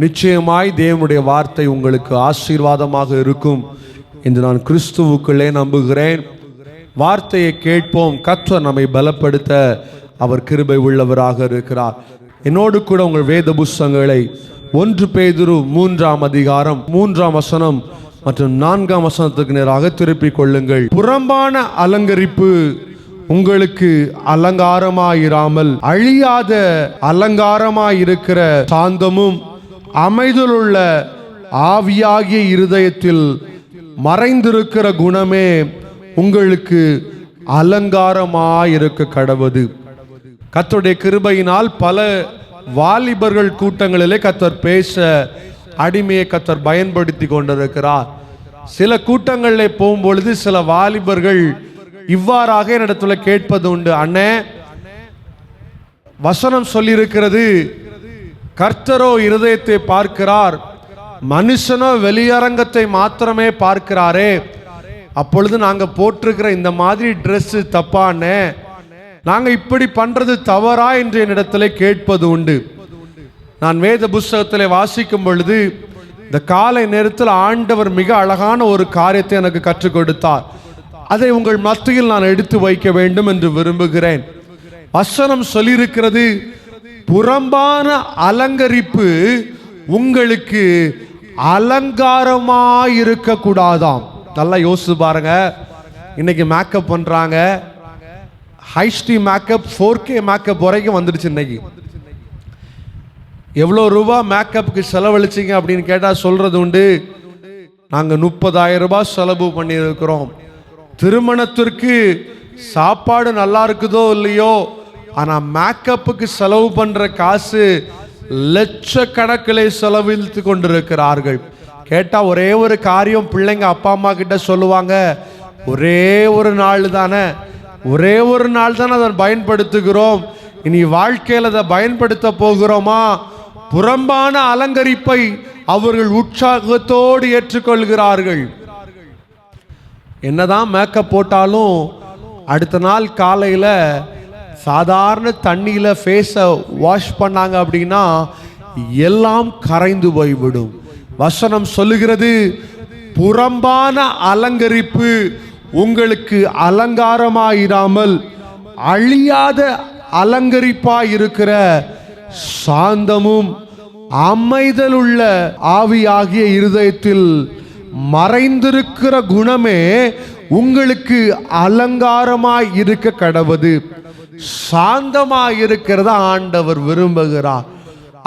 நிச்சயமாய் தேவனுடைய வார்த்தை உங்களுக்கு ஆசீர்வாதமாக இருக்கும் என்று நான் கிறிஸ்துவுக்குள்ளே நம்புகிறேன். வார்த்தையை கேட்போம். கர்த்தர் நம்மை பலப்படுத்த அவர் கிருபை உள்ளவராக இருக்கிறார். என்னோடு கூட உங்கள் வேத புஸ்தகங்களை 1 பேதுரு 3ஆம் அதிகாரம் 3ஆம் வசனம் மற்றும் 4ஆம் வசனத்துக்கு நேராக திருப்பிக் கொள்ளுங்கள். புறம்பான அலங்கரிப்பு உங்களுக்கு அலங்காரமாயிராமல் அழியாத அலங்காரமாயிருக்கிற சாந்தமும் அமைதலுள்ள ஆவியாகிய இருதயத்தில் மறைந்திருக்கிற குணமே உங்களுக்கு அலங்காரமாயிருக்க கடவது. கர்த்தருடைய கிருபையினால் பல வாலிபர்கள் கூட்டங்களிலே கர்த்தர் பேச அடிமையை கர்த்தர் பயன்படுத்தி கொண்டிருக்கிறார். சில கூட்டங்களிலே போகும்பொழுது சில வாலிபர்கள் இவ்வாறாக என்னிடத்துல கேட்பது உண்டு. அண்ணே, வசனம் சொல்லியிருக்கிறது, கர்த்தரோ இருதயத்தை பார்க்கிறார், மனுஷனோ வெளியரங்கத்தை மாத்திரமே பார்க்கிறாரே, அப்பொழுது நாங்க போட்டிருக்கிற இந்த மாதிரி ட்ரெஸ் தப்பானே, நாங்க இப்படி பண்றது தவறா என்று என்னிடத்துல கேட்பது உண்டு. நான் வேத புஸ்தகத்திலே வாசிக்கும் பொழுது இந்த காலை நேரத்தில் ஆண்டவர் மிக அழகான ஒரு காரியத்தை எனக்கு கற்றுக் கொடுத்தார். அதை உங்கள் மத்தியில் நான் எடுத்து வைக்க வேண்டும் என்று விரும்புகிறேன். வசனம் சொல்லியிருக்கிறது, புறம்பான அலங்கரிப்பு உங்களுக்கு அலங்காரமாயிருக்க கூடாதாம். நல்லா யோசிச்சு பாருங்க. இன்னைக்கு மேக்கப் பண்றாங்க, ஹைஸ்டி மேக்கப், 4K மேக்கப் வரைக்கும் வந்துடுச்சு. இன்னைக்கு எவ்வளோ ரூபா மேக்கப்புக்கு செலவழிச்சிங்க அப்படின்னு கேட்டால் சொல்றது உண்டு, நாங்கள் 30,000 ரூபாய் செலவு பண்ணியிருக்கிறோம். திருமணத்திற்கு சாப்பாடு நல்லா இருக்குதோ இல்லையோ, ஆனால் மேக்கப்புக்கு செலவு பண்ணுற காசு லட்சக்கணக்கிலே செலவிழ்த்து கொண்டிருக்கிறார்கள். கேட்டால் ஒரே ஒரு காரியம் பிள்ளைங்க அப்பா அம்மா கிட்ட சொல்லுவாங்க, ஒரே ஒரு நாள் தானே அதை பயன்படுத்துகிறோம், இனி வாழ்க்கையில் அதை பயன்படுத்த போகிறோமா? புறம்பான அலங்கரிப்பை அவர்கள் உற்சாகத்தோடு ஏற்றுக்கொள்கிறார்கள். என்னதான் மேக்கப் போட்டாலும் அடுத்த நாள் காலையில் சாதாரண தண்ணியில் ஃபேஸை வாஷ் பண்ணாங்க அப்படின்னா எல்லாம் கரைந்து போய்விடும். வசனம் சொல்லுகிறது, புறம்பான அலங்கரிப்பு உங்களுக்கு அலங்காரமாயிராமல் அழியாத அலங்கரிப்பாயிருக்கிற சாந்தமும் அமைதலுள்ள ஆவியாகிய இருதயத்தில் மறைந்திருக்கிற குணமே உங்களுக்கு அலங்காரமாய் இருக்க கடவது. சாந்தமாய் இருக்கிறத ஆண்டவர் விரும்புகிறார்.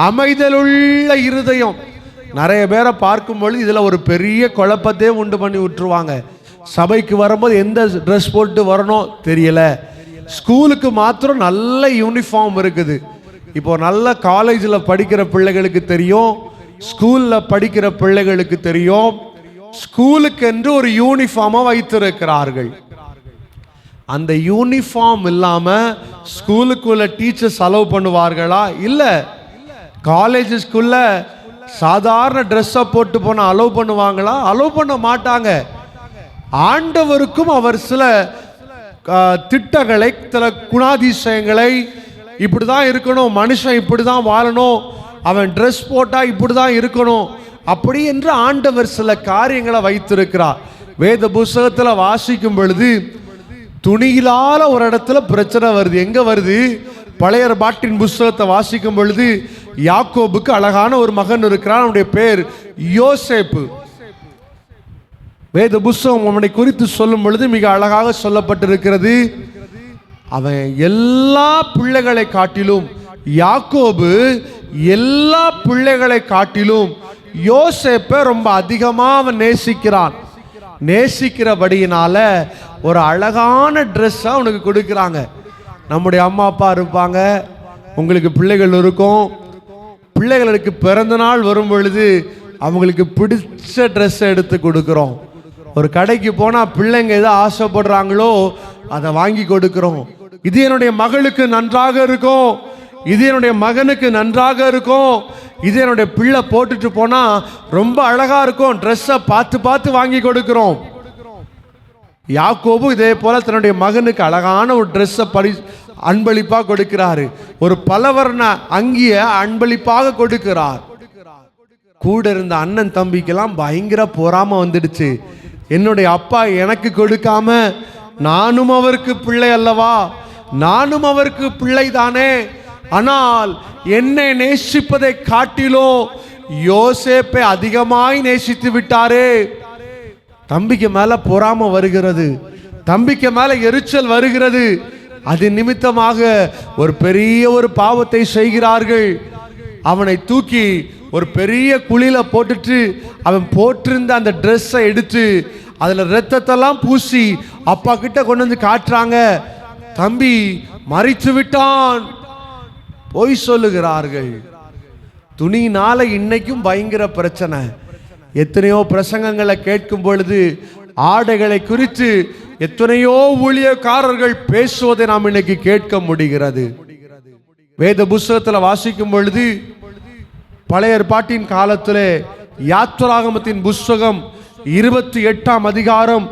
அமைதலுள்ள இருதயம். நிறைய பேரை பார்க்கும்பொழுது இதுல ஒரு பெரிய குழப்பத்தையே உண்டு பண்ணி விட்டுருவாங்க. சபைக்கு வரும்போது எந்த ட்ரெஸ் போட்டு வரணும் தெரியல, ஸ்கூலுக்கு மாத்திரம் நல்ல யூனிஃபார்ம் இருக்குது. இப்போ நல்ல காலேஜில் படிக்கிற பிள்ளைகளுக்கு தெரியும், ஸ்கூலில் படிக்கிற பிள்ளைகளுக்கு தெரியும், ஸ்கூலுக்கு என்று ஒரு யூனிஃபார்மை வைத்திருக்கிறார்கள். அந்த யூனிஃபார்ம் இல்லாம ஸ்கூலுக்குள்ள டீச்சர்ஸ் அலோவ் பண்ணுவார்களா? இல்லை. காலேஜ் ஸ்கூல்ல சாதாரண ட்ரெஸ்ஸை போட்டு போன அலோவ் பண்ணுவாங்களா? அலோவ் பண்ண மாட்டாங்க. ஆண்டவருக்கும் அவர் சில திட்டங்களை, சில குணாதிசயங்களை, இப்படிதான் இருக்கணும், மனுஷன் இப்படிதான் வாழணும், அவன் ட்ரெஸ் போட்டா இப்படிதான் இருக்கணும், அப்படி என்று ஆண்டவர் சில காரியங்களை வைத்திருக்கிறார். வேத புஸ்தகத்தில் வாசிக்கும் பொழுது துணியிலால ஒரு இடத்துல பிரச்சனை வருது. எங்க வருது? பழைய ஏற்பாட்டின் புஸ்தகத்தை வாசிக்கும் பொழுது யாக்கோபுக்கு அழகான ஒரு மகன் இருக்கிறான், அவனுடைய பேர் யோசேப்பு. வேத புஸ்தகம் அவனை குறித்து சொல்லும் பொழுது மிக அழகாக சொல்லப்பட்டிருக்கிறது. அவன் எல்லா பிள்ளைகளை காட்டிலும், யாக்கோபு எல்லா பிள்ளைகளை காட்டிலும் யோசேப்பை ரொம்ப அதிகமா அவன் நேசிக்கிறான். நேசிக்கிறபடியினால ஒரு அழகான ட்ரெஸ் அவனுக்கு கொடுக்குறாங்க. நம்முடைய அம்மா அப்பா இருப்பாங்க, உங்களுக்கு பிள்ளைகள் இருக்கும், பிள்ளைகளுக்கு பிறந்த நாள் வரும் பொழுது அவங்களுக்கு பிடிச்ச ட்ரெஸ்ஸை எடுத்து கொடுக்குறோம். ஒரு கடைக்கு போனால் பிள்ளைங்க எதை ஆசைப்படுறாங்களோ அதை வாங்கி கொடுக்குறோம். இது என்னுடைய மகளுக்கு நன்றாக இருக்கும், இது என்னுடைய மகனுக்கு நன்றாக இருக்கும், இது என்னுடைய பிள்ளை போட்டுட்டு போனா ரொம்ப அழகா இருக்கும், ட்ரெஸ்ஸை பார்த்து பார்த்து வாங்கி கொடுக்கிறோம். யாக்கோபு இதே போல தன்னுடைய மகனுக்கு அழகான ஒரு ட்ரெஸ்ஸை அன்பளிப்பாக கொடுக்கிறாரு. ஒரு பலவர்ண அங்கிய அன்பளிப்பாக கொடுக்கிறார். கூட இருந்த அண்ணன் தம்பிக்கெல்லாம் பயங்கர பொறாம வந்துடுச்சு. என்னுடைய அப்பா எனக்கு கொடுக்காம நானும் அவருக்கு பிள்ளை அல்லவா, நானும் அவருக்கு பிள்ளை தானே, ஆனால் என்னை நேசிப்பதை காட்டிலோ யோசேப்பை அதிகமாய் நேசித்து விட்டாரே. தம்பிக்கு மேல பொறாம வருகிறது, தம்பிக்கு மேல எரிச்சல் வருகிறது. அது நிமித்தமாக ஒரு பெரிய ஒரு பாவத்தை செய்கிறார்கள். அவனை தூக்கி ஒரு பெரிய குழியில போட்டுட்டு அவன் போட்டிருந்த அந்த ட்ரெஸ்ஸை எடுத்து அதுல ரத்தத்தெல்லாம் பூசி அப்பா கிட்ட கொண்டு வந்து காட்டுறாங்க. தம்பி மரித்து விட்டான், பொய் சொல்லுகிறார்கள். துணியினால இன்னைக்கும் பயங்கர பிரச்சனை. எத்தனையோ பிரசங்கங்களை கேட்கும் பொழுது ஆடைகளை குறித்து எத்தனையோ ஊழியக்காரர்கள் பேசுவதை நாம் இன்னைக்கு கேட்க முடிகிறது. வேத புஸ்தகத்தில் வாசிக்கும் பொழுது பழைய ஏற்பாட்டின் காலத்திலே யாத்திராகமத்தின் புஸ்தகம் 28ஆம் அதிகாரம்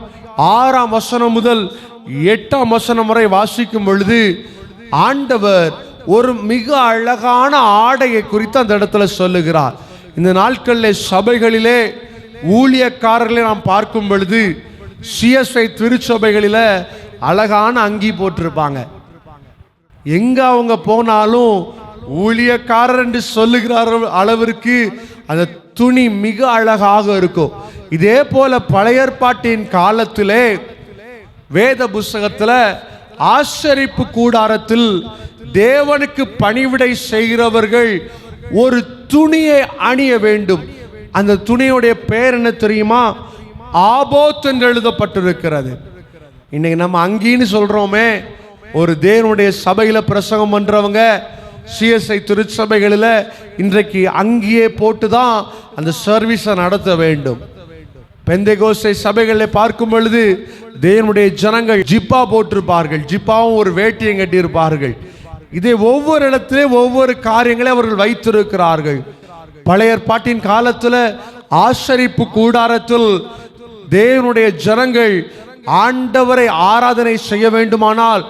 6ஆம் வசனம் முதல் 8ஆம் வசனம் வரை வாசிக்கும் பொழுது ஆண்டவர் ஒரு மிக அழகான ஆடையை குறித்து அந்த இடத்துல சொல்லுகிறார். இந்த நாட்களில் சபைகளிலே ஊழியக்காரர்களை நாம் பார்க்கும் பொழுது சிஎஸ்ஐ திருச்சபைகளில அழகான அங்கி போட்டிருப்பாங்க. எங்க அவங்க போனாலும் ஊழியக்காரர் என்று சொல்லுகிறார் அளவிற்கு அந்த துணி மிக அழகாக இருக்கும். இதே போல பழைய ஏற்பாட்டின் காலத்திலே வேத புஸ்தகத்தில் ஆசரிப்பு கூடாரத்தில் தேவனுக்கு பணிவிடை செய்கிறவர்கள் ஒரு துணியை அணிய வேண்டும். அந்த துணியுடைய பெயர் என்ன தெரியுமா? ஆபோத் என்று எழுதப்பட்டிருக்கிறது. இன்னைக்கு நம்ம அங்கின்னு சொல்றோமே, ஒரு தேவனுடைய சபையில பிரசங்கம் பண்றவங்க சிஎஸ்ஐ திருச்சபைகளில் இன்றைக்கு அங்கேயே போட்டு தான் அந்த சர்வீஸை நடத்த வேண்டும். பெந்தேகோஸ்தே சபைகளில் பார்க்கும் பொழுது தேவனுடைய ஜனங்கள் ஜிப்பா போட்டிருப்பார்கள், ஜிப்பாவும் ஒரு வேட்டியை கட்டியிருப்பார்கள். இதே ஒவ்வொரு இடத்திலே ஒவ்வொரு காரியங்களை அவர்கள் வைத்திருக்கிறார்கள். பழைய ஏற்பாட்டின் காலத்தில் ஆசரிப்பு கூடாரத்தில் தேவனுடைய ஜனங்கள் ஆண்டவரை ஆராதனை செய்ய வேண்டுமானால்,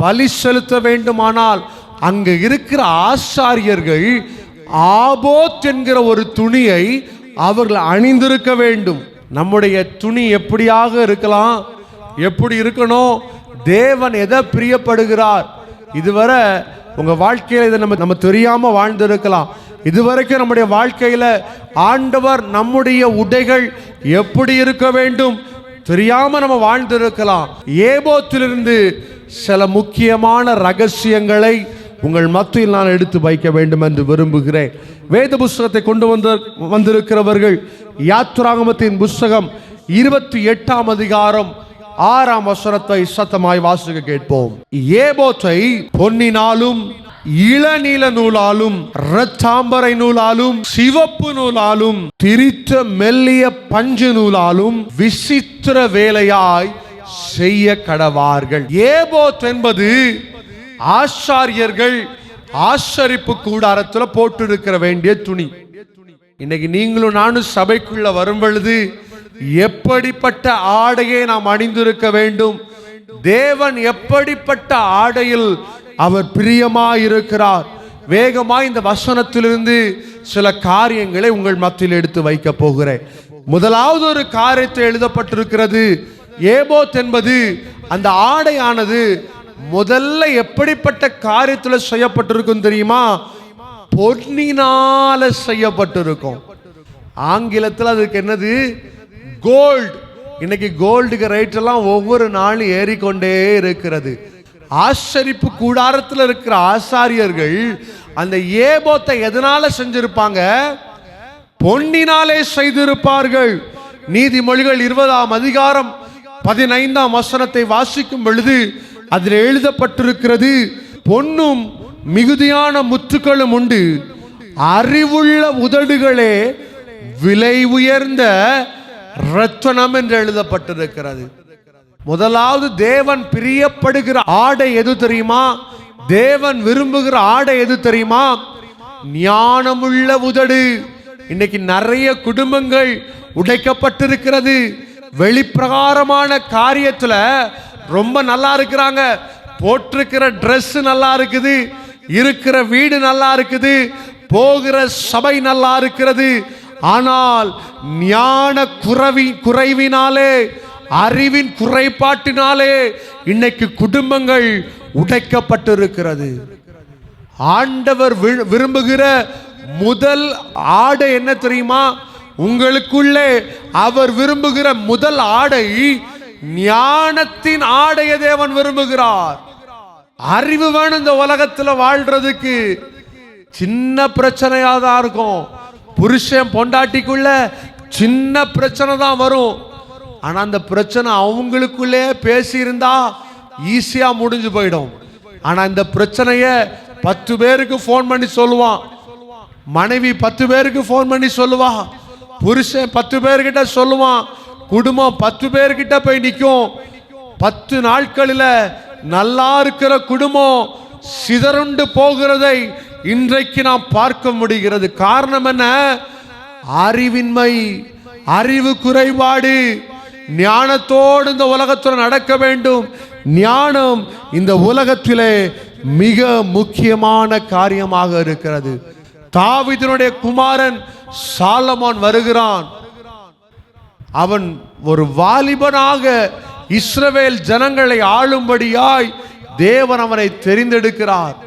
பலி செலுத்த வேண்டுமானால், அங்கு இருக்கிற ஆசாரியர்கள் ஆபோத் என்கிற ஒரு துணியை அவர்கள் அணிந்திருக்க வேண்டும். நம்முடைய துணி எப்படியாக இருக்கலாம், எப்படி இருக்கணும், தேவன் எதை பிரியப்படுகிறார், இதுவரை உங்க வாழ்க்கையில இதை நம்ம தெரியாம வாழ்ந்திருக்கலாம். இதுவரைக்கும் நம்முடைய வாழ்க்கையில ஆண்டவர் நம்முடைய உடைகள் எப்படி இருக்க வேண்டும் தெரியாம நம்ம வாழ்ந்திருக்கலாம். ஏபோத்திலிருந்து சில முக்கியமான ரகசியங்களை உங்கள் மத்தியில் நான் எடுத்து வைக்க வேண்டும் என்று விரும்புகிறேன். வேத புஸ்தகத்தை கொண்டு வந்திருக்கிறவர்கள் யாத்திராகமத்தின் புஸ்தகம் 28ஆம் அதிகாரம் 6ஆம் வசனத்தை சத்தமாய் வாசிக்க கேட்போம். ஏபோத்தை பொன்னினாலும் இளநீல நூலாலும் இரத்தாம்பரை நூலாலும் சிவப்பு நூலாலும் திரித்த மெல்லிய பஞ்சு நூலாலும் விசித்திர வேலையாய் செய்ய கடவார்கள். ஏபோத் என்பது ஆசாரியர்கள் ஆசரிப்பு கூடாரத்தில் போட்டிருக்கிற வேண்டிய துணி. இன்னைக்கு நீங்களும் நானும் சபைக்குள்ள வரும் பொழுது எப்படிப்பட்ட ஆடையை நாம் அணிந்திருக்க வேண்டும், தேவன் எப்படிப்பட்ட ஆடையில் அவர் பிரியமாயிருக்கிறார். வேகமாய் இந்த வசனத்திலிருந்து சில காரியங்களை உங்கள் மத்தியில் எடுத்து வைக்க போகிறேன். முதலாவது ஒரு காரியத்தை எழுதப்பட்டிருக்கிறது. ஏபோத் என்பது அந்த ஆடையானது முதல்ல எப்படிப்பட்ட காரியத்தில் செய்யப்பட்டிருக்கும் தெரியுமா? பொன்னினால செய்யப்பட்டிருக்கும். ஆங்கிலத்தில் அதுக்கு என்னது? கோல்டு. இன்னைக்கு கோல்டுக்கு ரேட் எல்லாம் ஒவ்வொரு நாளும் ஏறிக்கொண்டே இருக்கிறது. ஆசரிப்பு கூடாரத்தில் இருக்கிற ஆசாரியர்கள் அந்த ஏபோத்தை எதனால செஞ்சிருப்பாங்க? பொன்னினாலே செய்திருப்பார்கள். நீதிமொழிகள் 20ஆம் அதிகாரம் 15ஆம் வசனத்தை வாசிக்கும் பொழுது அதில் எழுதப்பட்டிருக்கிறது, பொன்னும் மிகுதியான முத்துக்களும் உண்டு, அறிவுள்ள உதடுகளே விலை உயர்ந்த ரத்னம் என்று எழுதப்பட்டிருக்கிறது. முதலாவது தேவன் பிரியப்படுகிற ஆடை எது தெரியுமா? தேவன் விரும்புகிற ஆடை எது தெரியுமா? ஞானமுள்ள உதடு. இன்னைக்கு நிறைய குடும்பங்கள் உடைக்கப்பட்டிருக்கிறது. வெளிப்பிரகாரமான காரியத்துல ரொம்ப நல்லா இருக்கிறாங்க, போட்டிருக்கிற ட்ரெஸ் நல்லா இருக்குது, இருக்கிற வீடு நல்லா இருக்குது, போகிற சபை நல்லா இருக்கிறது. ஆனால் ஞான குறைவினாலே, அறிவின் குறைபாட்டினாலே இன்னைக்கு குடும்பங்கள் உடைக்கப்பட்டிருக்கிறது. ஆண்டவர் விரும்புகிற முதல் ஆடை என்ன தெரியுமா? உங்களுக்குள்ளே அவர் விரும்புகிற முதல் ஆடை ஞானத்தின் ஆடையை தேவன் விரும்புகிறார். அறிவு வேணும் இந்த உலகத்துல வாழ்றதுக்கு. சின்ன பிரச்சனையா தான் இருக்கும். புருஷன் பொண்டாட்டிக்குள்ள சின்ன பிரச்சனை தான் வரும். ஆனா அந்த பிரச்சனை அவங்களுக்குள்ளே பேசி இருந்தா ஈஸியா முடிஞ்சு போயிடும். ஆனா இந்த பிரச்சனைய 10 பேருக்கு போன் பண்ணி சொல்லுவான். மனைவி 10 பேருக்கு போன் பண்ணி சொல்லுவா. புருஷன் 10 பேர்கிட்ட சொல்லுவான். குடும்பம் 10 பேர்கிட்ட போய் நிற்கும். 10 நாட்களில் நல்லா இருக்கிற குடும்பம் சிதறுண்டு போகிறதை இன்றைக்கு நாம் பார்க்க முடிகிறது. காரணம் என்ன? அறிவின்மை, அறிவு குறைபாடு. ஞானத்தோடு இந்த உலகத்தில் நடக்க வேண்டும். ஞானம் இந்த உலகத்திலே மிக முக்கியமான காரியமாக இருக்கிறது. தாவீதினுடைய குமாரன் சாலமோன் வருகிறான். அவன் ஒரு வாலிபனாக இஸ்ரவேல் ஜனங்களை ஆளும்படியாய் தேவன் அவனை தெரிந்தெடுக்கிறார்.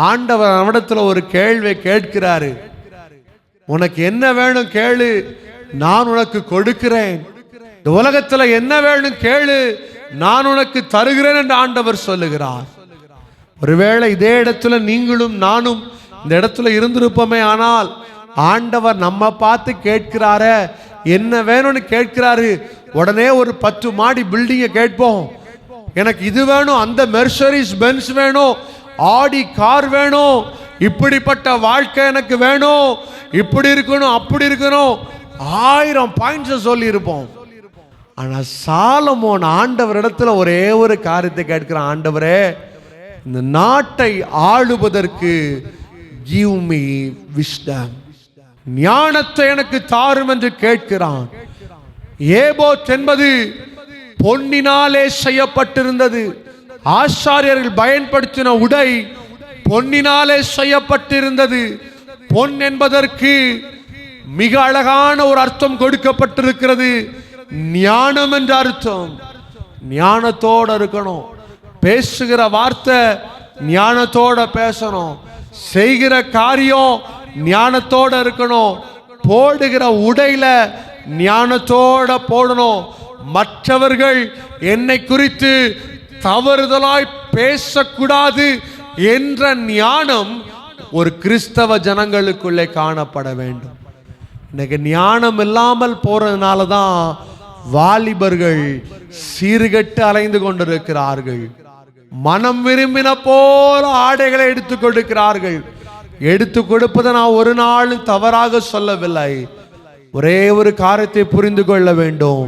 ஆண்டவர் அவனிடத்துல ஒரு கேள்வி கேட்கிறாரு. உனக்கு என்ன வேணும் கேளு, நான் உனக்கு கொடுக்கிறேன். இந்த உலகத்துல என்ன வேணும் கேளு, நான் உனக்கு தருகிறேன் என்று ஆண்டவர் சொல்லுகிறார். ஒருவேளை இதே இடத்துல நீங்களும் நானும் இந்த இடத்துல இருந்திருப்போமே, ஆனால் ஆண்டவர் நம்ம பார்த்து கேட்கிறாரு, என்ன வேணும்னு கேட்கிறாரு. உடனே ஒரு 10 மாடி பில்டிங்கை கேட்போம். எனக்கு இது வேணும், அந்த மெர்சரிஸ் பென்ஸ் வேணும், ஆடி கார் வேணும், இப்படிப்பட்ட வாழ்க்கை எனக்கு வேணும், இப்படி இருக்கணும், அப்படி இருக்கணும், 1000 பாயிண்ட்ஸ் சொல்லி இருப்போம். ஆனா சாலமோன் ஆண்டவர் இடத்துல ஒரே ஒரு காரியத்தை கேட்கிறான். ஆண்டவரே, இந்த நாட்டை ஆளுவதற்கு give me wisdom, ஞானத்தை எனக்கு தாரும் என்று கேட்கிறான். ஏபோத் என்பது பொன்னினாலே செய்யப்பட்டிருந்தது. ஆசாரியர்கள் பயன்படுத்தின உடை பொன்னினாலே செய்யப்பட்டிருந்தது. பொன் என்பதற்கு மிக அழகான ஒரு அர்த்தம் கொடுக்கப்பட்டிருக்கிறது. ஞானம் என்ற அர்த்தம். ஞானத்தோட இருக்கணும். பேசுகிற வார்த்தை ஞானத்தோட பேசணும். செய்கிற காரியம் ஞானத்தோட இருக்கணும். போடுகிற உடையில ஞானத்தோட போடணும். மற்றவர்கள் என்னை குறித்து தவறுதலாய் பேசக்கூடாது என்ற ஞானம் ஒரு கிறிஸ்தவ ஜனங்களுக்குள்ளே காணப்பட வேண்டும். இன்னைக்கு ஞானம் இல்லாமல் போறதுனால தான் வாலிபர்கள் சீர்கெட்டு அலைந்து கொண்டிருக்கிறார்கள். மனம் விரும்பின போல ஆடைகளை எடுத்துக் கொடுக்கிறார்கள். எடுத்து கொடுப்பதை நான் ஒரு நாள் தவறாக சொல்லவில்லை. ஒரே ஒரு காரியத்தை புரிந்து கொள்ள வேண்டும்.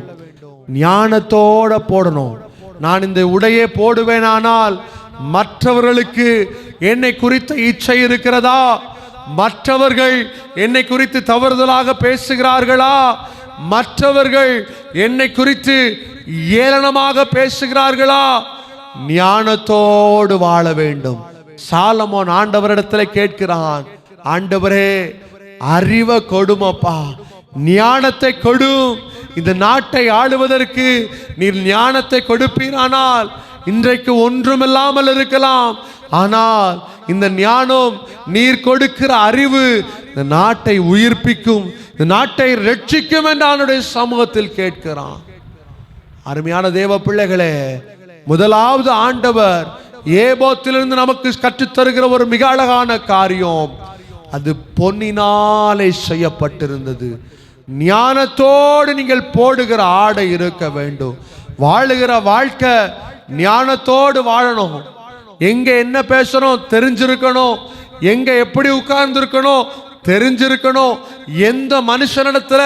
ஞானத்தோட போடணும். நான் இந்த உடையை போடுவேனானால் மற்றவர்களுக்கு என்னை குறித்த இச்சை இருக்கிறதா? மற்றவர்கள் என்னை குறித்து தவறுதலாக பேசுகிறார்களா? மற்றவர்கள் என்னை குறித்து ஏளனமாக பேசுகிறார்களா? ஞானத்தோடு வாழ வேண்டும். சாலமோன் ஆண்டவரிடத்தில் கேட்கிறான், ஆண்டவரே, அறிவை கொடுமப்பா, ஞானத்தை கொடு. இந்த நாட்டை ஆளுவதற்கு நீர் ஞானத்தை கொடுப்பீரானால் இன்றைக்கு ஒன்றுமில்லாமல் இருக்கலாம். ஆனால் இந்த ஞானம், நீர் கொடுக்கிற அறிவு இந்த நாட்டை உயிர்ப்பிக்கும், இந்த நாட்டை ரட்சிக்கும் என்று அவனுடைய சமூகத்தில் கேட்கிறான். அருமையான தேவ பிள்ளைகளே, முதலாவது ஆண்டவர் ஏபோத்திலிருந்து நமக்கு கற்றுத்தருகிற ஒரு மிக அழகான காரியம், அது பொன்னினாலே செய்யப்பட்டிருந்தது. ஞானத்தோடு நீங்கள் போடுகிற ஆடை இருக்க வேண்டும். வாழுகிற வாழ்க்கை ஞானத்தோடு வாழணும். எங்க என்ன பேசணும் தெரிஞ்சிருக்கணும். எங்க எப்படி உட்கார்ந்து இருக்கணும் தெரிஞ்சிருக்கணும். எந்த மனுஷனிடத்துல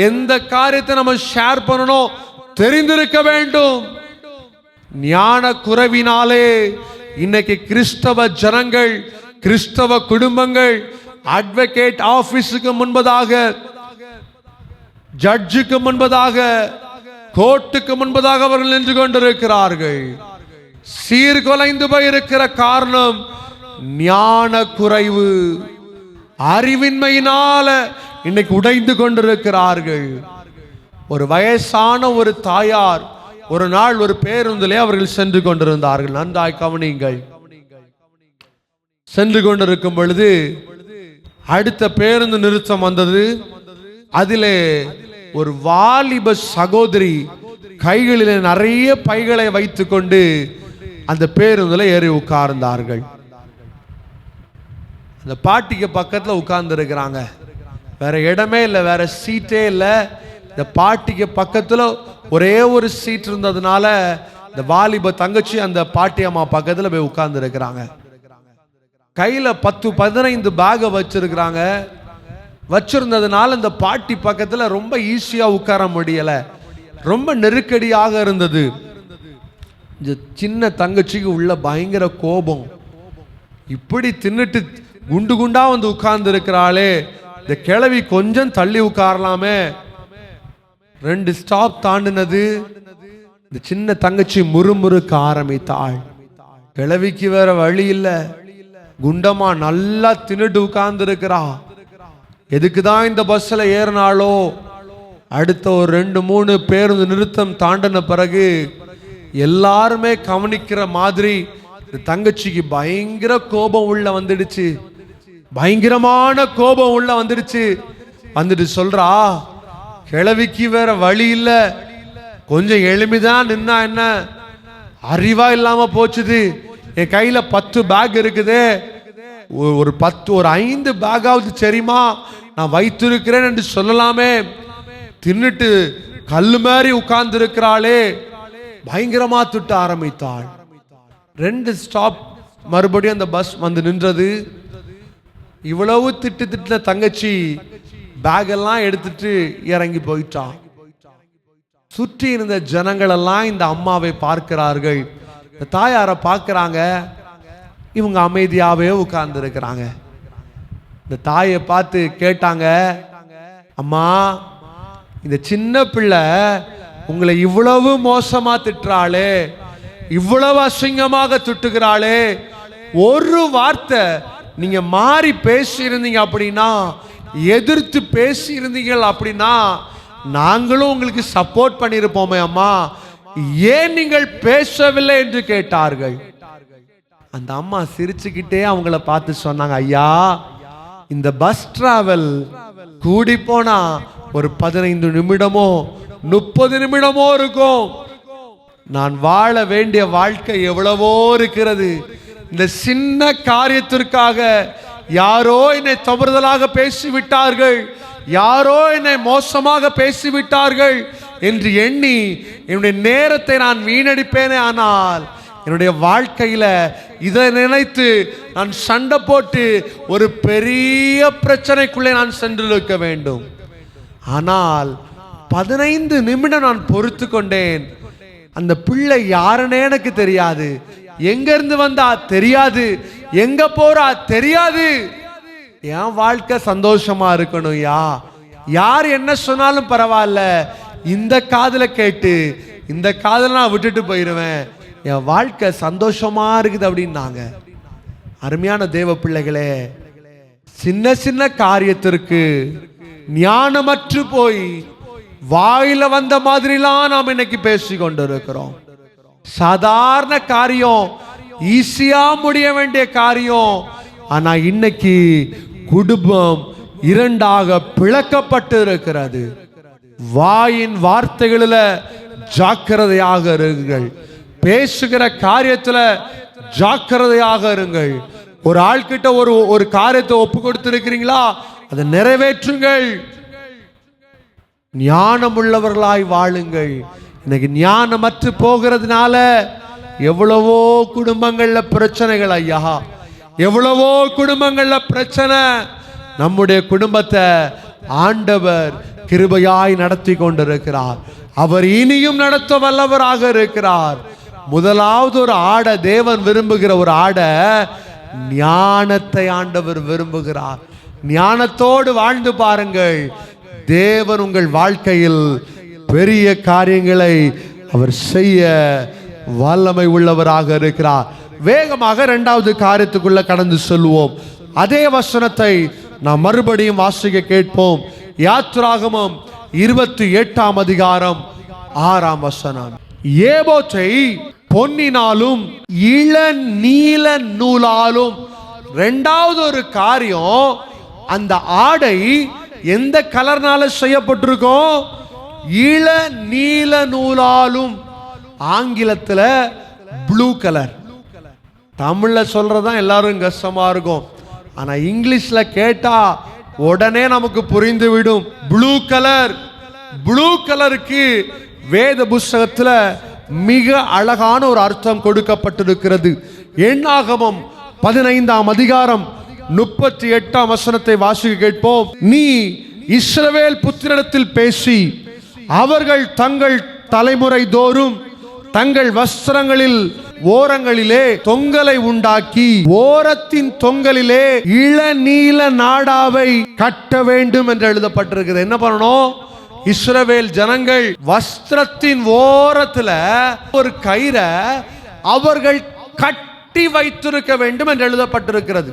எந்த காரியத்தை நம்ம ஷேர் பண்ணணும் தெரிந்திருக்க வேண்டும். ஞான குறைவினாலே இன்னைக்கு கிறிஸ்தவ ஜனங்கள், கிறிஸ்தவ குடும்பங்கள் அட்வொகேட் ஆபீஸுக்கு முன்பதாக, ஜட்ஜுக்கு முன்பதாக, கோர்ட்டுக்கு முன்பதாக அவர்கள் நின்று கொண்டிருக்கிறார்கள். சீர்குலைந்து போயிருக்கிற காரணம் ஞான குறைவு, அறிவின்மையினால இன்னைக்கு உடைந்து கொண்டிருக்கிறார்கள். ஒரு வயசான ஒரு தாயார் ஒரு நாள் ஒரு பேருந்திலே அவர்கள் சென்று கொண்டிருந்தார்கள். நன்றாய் கவனியுங்கள். சென்று கொண்டிருக்கும் பொழுது அடுத்த பேருந்து நிறுத்தம் வந்தது. அதிலே ஒரு வாலிப சகோதரி கைகளிலே நிறைய பைகளை வைத்துக் கொண்டு அந்த பேருந்துல ஏறி உட்கார்ந்தார்கள். அந்த பாட்டிக்கு பக்கத்துல உட்கார்ந்து இருக்கிறாங்க. வேற இடமே இல்லை, வேற சீட்டே இல்லை. இந்த பாட்டிக்கு பக்கத்துல ஒரே ஒரு சீட் இருந்ததுனால இந்த வாலிப தங்கச்சி அந்த பாட்டி அம்மா பக்கத்துல போய் உட்கார்ந்து இருக்கிறாங்க. கையில 10-15 பேக வச்சிருக்கிறாங்க. வச்சிருந்ததுனால இந்த பாட்டி பக்கத்துல ரொம்ப ஈஸியா உட்கார முடியல, ரொம்ப நெருக்கடியாக இருந்தது. இந்த சின்ன தங்கச்சிக்கு உள்ள பயங்கர கோபம். இப்படி தின்னுட்டு குண்டு குண்டா வந்து உட்கார்ந்து இருக்கிறாளே, இந்த கிழவி கொஞ்சம் தள்ளி உட்காரலாமே. 2 ஸ்டாப் தாண்டினது இந்த சின்ன தங்கச்சி முறுமுறுக்க ஆரம்பித்தாள். கிழவிக்கு வேற வழி இல்லை, குண்டமா நல்லா தின்னுட்டு உட்கார்ந்து இருக்கிறா. எதுக்குதான் இந்த பஸ்ல ஏறினாலோ. அடுத்த ஒரு 2-3 பேருந்து நிறுத்தம் தாண்டின பிறகு எல்லாருமே கவனிக்கிற மாதிரி இந்த தங்கச்சிக்கு பயங்கர கோபம் உள்ள வந்துடுச்சு. பயங்கரமான கோபம் உள்ள வந்துடுச்சு. வந்துட்டு சொல்றா, கிழவிக்கு வேற வழி இல்ல, கொஞ்சம் எளிமைதான் நின்னா என்ன, அறிவா இல்லாம போச்சுது. என் கையில 10 பேக் இருக்குது, ஒரு 5 பேக்காவது சரிமா நான் வைத்திருக்கிறேன் என்று சொல்லலாமே. தின்னுட்டு கல்லு மாதிரி உட்கார்ந்து இருக்கிறாளே. பயங்கரமா திட்ட ஆரம்பித்தாள். 2 ஸ்டாப் மறுபடியும் அந்த பஸ் வந்து நின்றது. இவ்வளவு திட்டு தங்கச்சி பேக் எல்லாம் எடுத்துட்டு இறங்கி போயிட்டான். சுற்றி இருந்த ஜனங்கள் எல்லாம் இந்த அம்மாவை பார்க்கிறார்கள், இந்த தாயாரை பார்க்கிறாங்க. இவங்க அமைதியாவே உட்கார்ந்து இருக்கிறாங்க. இந்த தாயை பார்த்து கேட்டாங்க, அம்மா, இந்த சின்ன பிள்ளை உங்களை இவ்வளவு மோசமா திட்டுறாளே, இவ்வளவு அசிங்கமாக திட்டுகிறாளே, ஒரு வார்த்தை நீங்க மாறி பேசி இருந்தீங்க அப்படின்னா, எதிர்த்து பேசி இருந்தீங்க அப்படின்னா நாங்களும் உங்களுக்கு சப்போர்ட் பண்ணிருப்போமே அம்மா, ஏன் நீங்கள் பேசவில்லை என்று கேட்டார்கள். அந்த அம்மா சிரிச்சுக்கிட்டே அவங்கள பார்த்து சொன்னாங்க, ஐயா, இந்த பஸ் டிராவல் கூடி போனா ஒரு 15 நிமிடமோ 30 நிமிடமோ இருக்கும். நான் வாழ வேண்டிய வாழ்க்கை எவ்வளவோ இருக்கிறது. இந்த சின்ன காரியத்திற்காக யாரோ என்னை தவறுதலாக பேசிவிட்டார்கள், யாரோ என்னை மோசமாக பேசிவிட்டார்கள் என்று எண்ணி என்னுடைய நேரத்தை நான் வீணடிப்பேனே. ஆனால் என்னுடைய வாழ்க்கையில இதை நினைத்து நான் சண்டை போட்டு ஒரு பெரிய பிரச்சனைக்குள்ளே நான் சென்றிருக்க வேண்டும். ஆனால் 15 நிமிடம் நான் பொறுத்து கொண்டேன். அந்த பிள்ளை யாருன்னே எனக்கு தெரியாது, எங்க இருந்து வந்தா தெரியாது, எங்க போறா தெரியாது. என் வாழ்க்கை சந்தோஷமா இருக்கணும். யார் என்ன சொன்னாலும் பரவாயில்ல, இந்த காதுல கேட்டு இந்த காதுல நான் விட்டுட்டு போயிருவேன், என் வாழ்க்கை சந்தோஷமா இருக்குது அப்படின்னாங்க. அருமையான தேவ பிள்ளைகளே, சின்ன சின்ன காரியத்திற்கு ஞானமற்று போய் வாயில வந்த மாதிரிலாம் நாம் இன்னைக்கு பேசி கொண்டிருக்கிறோம். சாதாரண காரியம், ஈஸியா முடிய வேண்டிய காரியம், ஆனா இன்னைக்கு குடும்பம் 2ஆக பிளக்கப்பட்டு இருக்கிறது. வாயின் வார்த்தைகளில் ஜாக்கிரதையாக இருங்கள், பேசுகிற காரியத்துல ஜாக்கிரதையாக இருங்கள். ஒரு ஆள்கிட்ட ஒரு காரியத்தை ஒப்பு கொடுத்திருக்கிறீங்களா, அதை நிறைவேற்றுங்கள். ஞானம் உள்ளவர்களாய் வாழுங்கள். இன்னைக்கு ஞானமற்று போகிறதுனால எவ்வளவோ குடும்பங்கள்ல பிரச்சனைகள் ஐயா, எவ்வளவோ குடும்பங்கள்ல பிரச்சனை. நம்முடைய குடும்பத்தை ஆண்டவர் கிருபையாய் நடத்தி கொண்டிருக்கிறார். அவர் இனியும் நடத்த வல்லவராக இருக்கிறார். முதலாவது ஒரு ஆடை தேவன் விரும்புகிற ஒரு ஆடை ஞானத்தை ஆண்டவர் விரும்புகிறார். ஞானத்தோடு வாழ்ந்து பாருங்கள். தேவன் உங்கள் வாழ்க்கையில் பெரிய காரியங்களை அவர் செய்ய வல்லமை உள்ளவராக இருக்கிறார். வேகமாக 2வது காரியத்துக்குள்ள கடந்து சொல்லுவோம். அதே வசனத்தை நாம் மறுபடியும் வாசிக்க கேட்போம். யாத்ராகமம் 28ஆம் அதிகாரம் 6ஆம் வசனம். ஏபோத்தை பொன்னினாலும் இளநீல நூலாலும். இரண்டாவது ஒரு காரியம், அந்த ஆடை எந்த கலர்னால செய்யப்பட்டிருக்கோம்? இளநீல நூலாலும். ஆங்கிலத்துல ப்ளூ கலர். தமிழ்ல சொல்றதான் எல்லாரும் கஷ்டமா இருக்கும், ஆனா இங்கிலீஷ்ல கேட்டா உடனே நமக்கு புரிந்து விடும். Blue colour. ப்ளூ கலருக்கு வேத புஸ்தகத்துல மிக அழகான ஒரு அர்த்தம் கொடுக்கப்பட்டிருக்கிறது. என்னாகமம் 15ஆம் அதிகாரம் 38ஆம் வசனத்தை வாசிக்க கேட்போம். நீ இஸ்ரவேல் புத்திரரிடத்தில் பேசி அவர்கள் தங்கள் தலைமுறை தோறும் தங்கள் வஸ்திரங்களில் ஓரங்களிலே தொங்கலை உண்டாக்கி ஓரத்தின் தொங்கலிலே இளநீல நாடாவை கட்ட வேண்டும் என்று எழுதப்பட்டிருக்கிறது. என்ன பண்ணணும்? இஸ்ரவேல் ஜனங்கள் வஸ்திரத்தின் ஓரத்துல ஒரு கயிறை அவர்கள் கட்டி வைத்திருக்க வேண்டும் என்று எழுதப்பட்டிருக்கிறது.